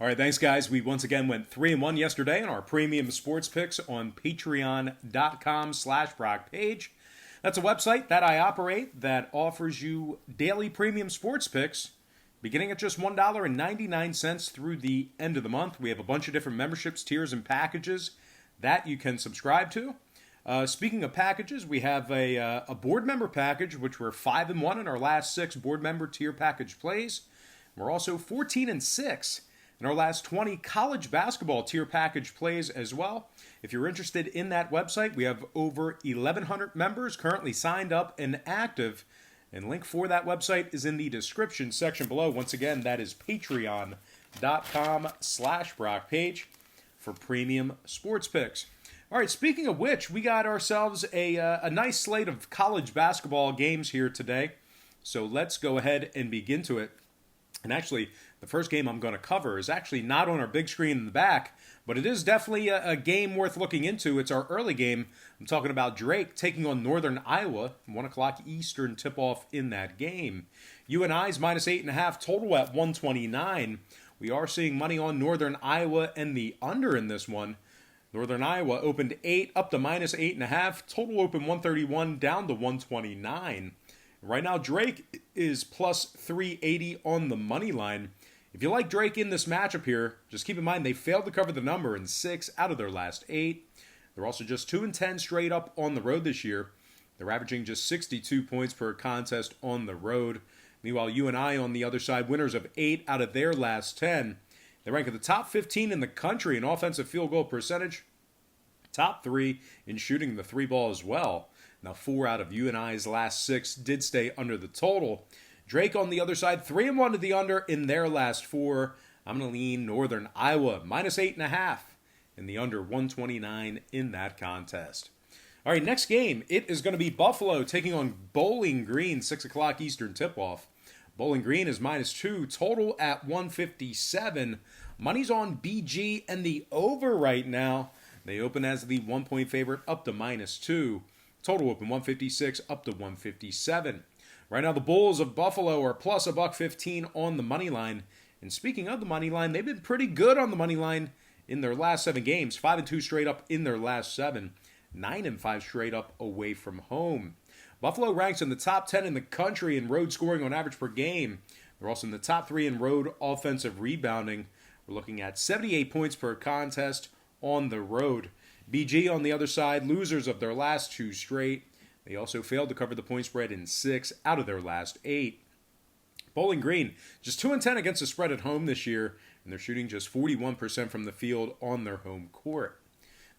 All right, thanks, guys. We once again went 3-1 yesterday in our premium sports picks on patreon.com/Brock Page. That's a website that I operate that offers you daily premium sports picks beginning at just $1.99 through the end of the month. We have a bunch of different memberships, tiers, and packages that you can subscribe to. Speaking of packages, we have a board member package, which we're 5-1 in our last 6 board member tier package plays. We're also 14-6 in our last 20 college basketball tier package plays as well. If you're interested in that website, we have over 1,100 members currently signed up and active. And link for that website is in the description section below. Once again, that is patreon.com/Brock Page for premium sports picks. All right, speaking of which, we got ourselves a nice slate of college basketball games here today. So let's go ahead and begin to it. And actually, the first game I'm going to cover is actually not on our big screen in the back, but it is definitely a game worth looking into. It's our early game. I'm talking about Drake taking on Northern Iowa, 1 o'clock Eastern tip-off in that game. UNI's minus 8.5, total at 129. We are seeing money on Northern Iowa and the under in this one. Northern Iowa opened 8, up to minus 8.5. Total open 131, down to 129. Right now, Drake is plus 380 on the money line. If you like Drake in this matchup here, just keep in mind they failed to cover the number in 6 out of their last 8. They're also just 2-10 straight up on the road this year. They're averaging just 62 points per contest on the road. Meanwhile, UNI on the other side, winners of 8 out of their last 10. They rank at the top 15 in the country in offensive field goal percentage. Top 3 in shooting the 3 ball as well. Now, 4 out of UNI's last 6 did stay under the total. Drake on the other side, 3-1 to the under in their last 4. I'm going to lean Northern Iowa, minus 8.5, in the under 129 in that contest. All right, next game, it is going to be Buffalo taking on Bowling Green, 6 o'clock Eastern tip-off. Bowling Green is minus 2, total at 157. Money's on BG and the over right now. They open as the 1-point favorite, up to minus 2. Total open 156 up to 157. Right now the Bulls of Buffalo are plus $1.15 on the money line. And speaking of the money line, they've been pretty good on the money line in their last 7 games. 5-2 straight up in their last 7. 9-5 straight up away from home. Buffalo ranks in the top 10 in the country in road scoring on average per game. They're also in the top 3 in road offensive rebounding. We're looking at 78 points per contest on the road. BG on the other side, losers of their last 2 straight. They also failed to cover the point spread in 6 out of their last 8. Bowling Green, just 2-10 against the spread at home this year, and they're shooting just 41% from the field on their home court.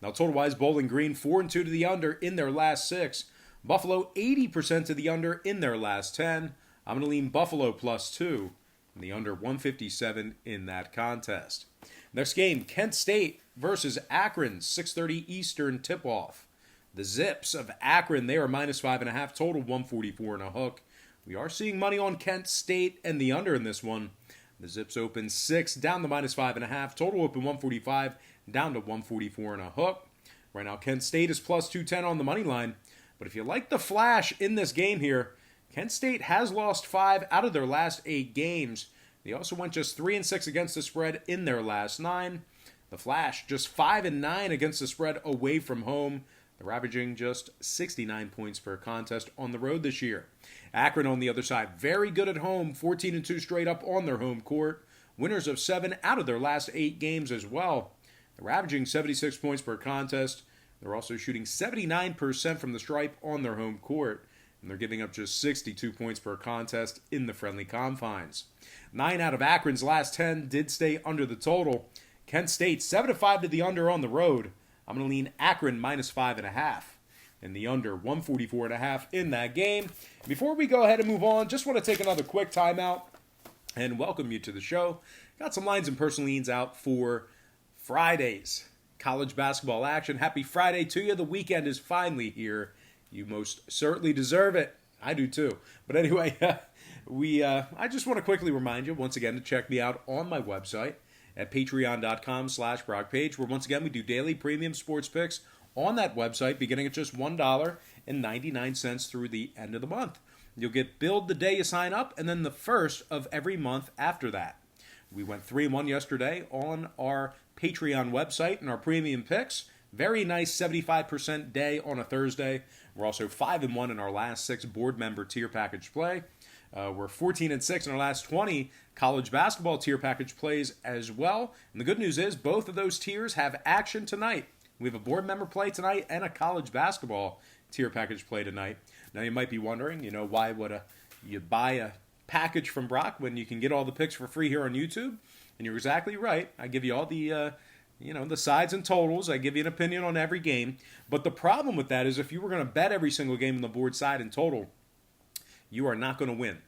Now, total-wise, Bowling Green 4-2 to the under in their last 6. Buffalo 80% to the under in their last 10. I'm going to lean Buffalo plus 2, and the under 157 in that contest. Next game, Kent State versus Akron, 6:30 Eastern tip-off. The Zips of Akron, they are minus 5.5, total 144 and a hook. We are seeing money on Kent State and the under in this one. The Zips open 6, down to minus 5.5, total open 145, down to 144 and a hook. Right now, Kent State is plus 210 on the money line. But if you like the flash in this game here, Kent State has lost 5 out of their last 8 games. They also went just 3-6 against the spread in their last 9. The Flash just 5-9 against the spread away from home. They're averaging just 69 points per contest on the road this year. Akron on the other side, very good at home, 14-2 straight up on their home court. Winners of 7 out of their last 8 games as well. They're averaging 76 points per contest. They're also shooting 79% from the stripe on their home court. And they're giving up just 62 points per contest in the friendly confines. 9 out of Akron's last 10 did stay under the total. Kent State 7-5 to the under on the road. I'm going to lean Akron minus 5.5. And the under 144.5 in that game. Before we go ahead and move on, just want to take another quick timeout and welcome you to the show. Got some lines and personal leans out for Friday's college basketball action. Happy Friday to you. The weekend is finally here. You most certainly deserve it. I do too. But anyway, I just want to quickly remind you once again to check me out on my website at patreon.com/Brock Page, where once again we do daily premium sports picks on that website beginning at just $1.99 through the end of the month. You'll get billed the day you sign up and then the first of every month after that. We went 3-1 yesterday on our Patreon website and our premium picks. Very nice 75% day on a Thursday. We're also 5-1 in our last 6 board member tier package play. We're 14-6 in our last 20 college basketball tier package plays as well. And the good news is both of those tiers have action tonight. We have a board member play tonight and a college basketball tier package play tonight. Now you might be wondering, why would you buy a package from Brock when you can get all the picks for free here on YouTube? And you're exactly right. I give you all the the sides and totals. I give you an opinion on every game. But the problem with that is if you were going to bet every single game on the board side and total, you are not going to win.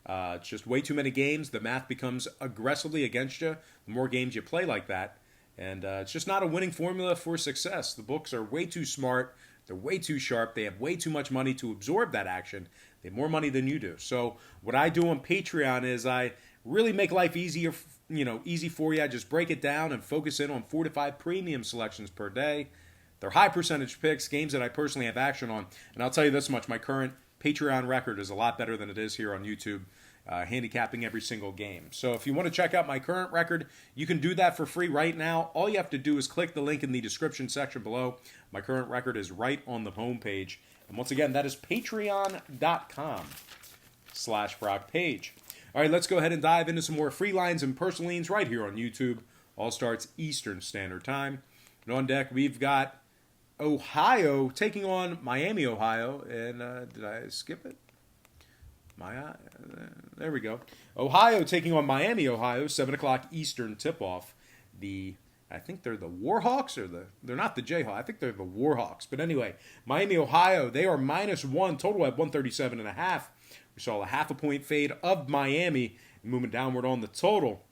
It's just way too many games. The math becomes aggressively against you the more games you play like that. And it's just not a winning formula for success. The books are way too smart. They're way too sharp. They have way too much money to absorb that action. They have more money than you do. So what I do on Patreon is I really make life easier, easy for you. I just break it down and focus in on 4 to 5 premium selections per day. They're high percentage picks, games that I personally have action on. And I'll tell you this much, my current Patreon record is a lot better than it is here on YouTube, handicapping every single game. So if you want to check out my current record, you can do that for free right now. All you have to do is click the link in the description section below. My current record is right on the home page. And once again, that is patreon.com/BrockPage. All right, let's go ahead and dive into some more free lines and personal leans right here on YouTube. All starts Eastern Standard Time. And on deck, we've got Ohio taking on Miami, Ohio. And did I skip it? There we go. Ohio taking on Miami, Ohio, 7 o'clock Eastern tip-off. I think they're the Warhawks, they're not the Jayhawks. I think they're the Warhawks. But anyway, Miami, Ohio, they are -1, total at 137.5. We saw a half a point fade of Miami moving downward on the total.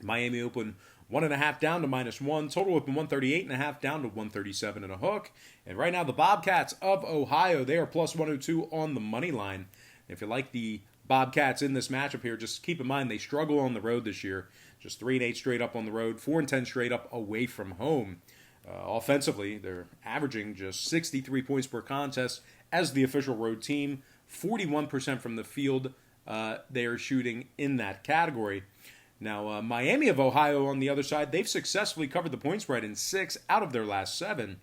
Miami opened 1.5 down to -1. Total open 138.5 down to 137 and a hook. And right now the Bobcats of Ohio, they are +102 on the money line. If you like the Bobcats in this matchup here, just keep in mind they struggle on the road this year. Just 3-8 straight up on the road, 4-10 straight up away from home. Offensively, they're averaging just 63 points per contest as the official road team. 41% from the field they are shooting in that category. Now, Miami of Ohio on the other side, they've successfully covered the point spread in 6 out of their last 7.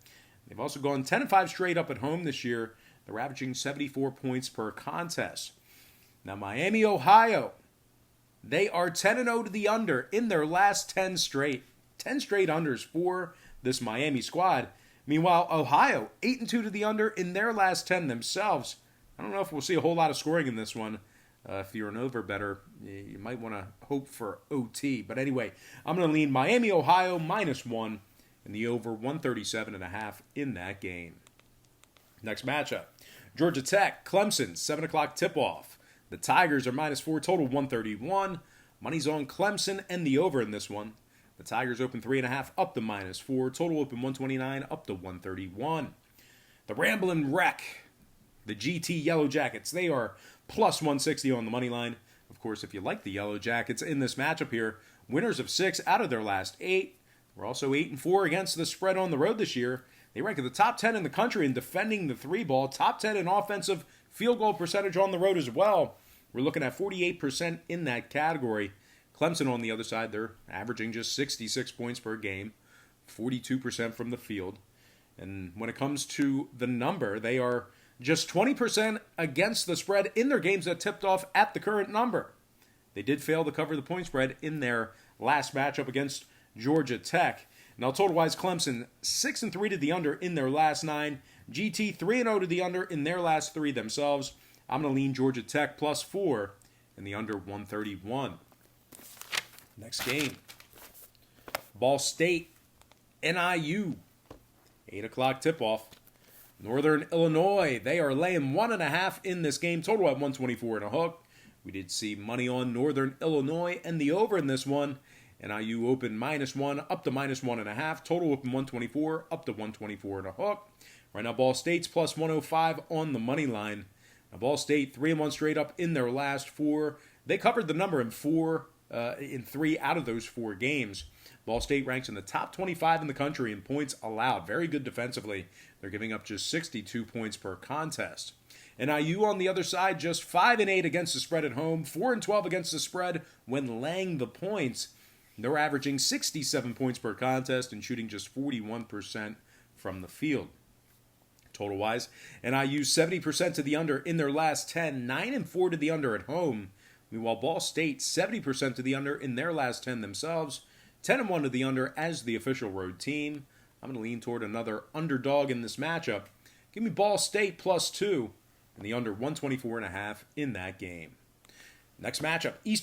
They've also gone 10-5 straight up at home this year. They're averaging 74 points per contest. Now, Miami, Ohio, they are 10-0 to the under in their last 10 straight. 10 straight unders for this Miami squad. Meanwhile, Ohio, 8-2 to the under in their last 10 themselves. I don't know if we'll see a whole lot of scoring in this one. If you're an over bettor, you might want to hope for OT. But anyway, I'm going to lean Miami, Ohio, -1 and the over 137.5 in that game. Next matchup, Georgia Tech, Clemson, 7 o'clock tip-off. The Tigers are -4, total 131. Money's on Clemson and the over in this one. The Tigers open 3.5 up to -4. Total open 129 up to 131. The Ramblin' Wreck, the GT Yellow Jackets, they are +160 on the money line. Of course, if you like the Yellow Jackets in this matchup here, winners of 6 out of their last 8. We're also 8-4 against the spread on the road this year. They rank in the top 10 in the country in defending the 3-ball, top 10 in offensive field goal percentage on the road as well. We're looking at 48% in that category. Clemson on the other side, they're averaging just 66 points per game, 42% from the field. And when it comes to the number, they are just 20% against the spread in their games that tipped off at the current number. They did fail to cover the point spread in their last matchup against Georgia Tech. Now, total-wise, Clemson 6-3 to the under in their last 9. GT 3-0 to the under in their last 3 themselves. I'm going to lean Georgia Tech +4 in the under 131. Next game, Ball State, NIU, 8 o'clock tip-off. Northern Illinois, they are laying 1.5 in this game. Total at 124 and a hook. We did see money on Northern Illinois and the over in this one. NIU open -1 up to -1.5. Total open 124 up to 124 and a hook. Right now, Ball State's +105 on the money line. Now, Ball State 3-1 straight up in their last 4. They covered the number in 3 out of those 4 games. Ball State ranks in the top 25 in the country in points allowed. Very good defensively. They're giving up just 62 points per contest. NIU on the other side, just 5-8 against the spread at home, 4-12 against the spread when laying the points. They're averaging 67 points per contest and shooting just 41% from the field. Total-wise, NIU 70% to the under in their last 10, 9-4 to the under at home. Meanwhile, Ball State 70% to the under in their last 10 themselves, 10-1 to the under as the official road team. I'm going to lean toward another underdog in this matchup. Give me Ball State +2 and the under 124.5 in that game. Next matchup, Eastern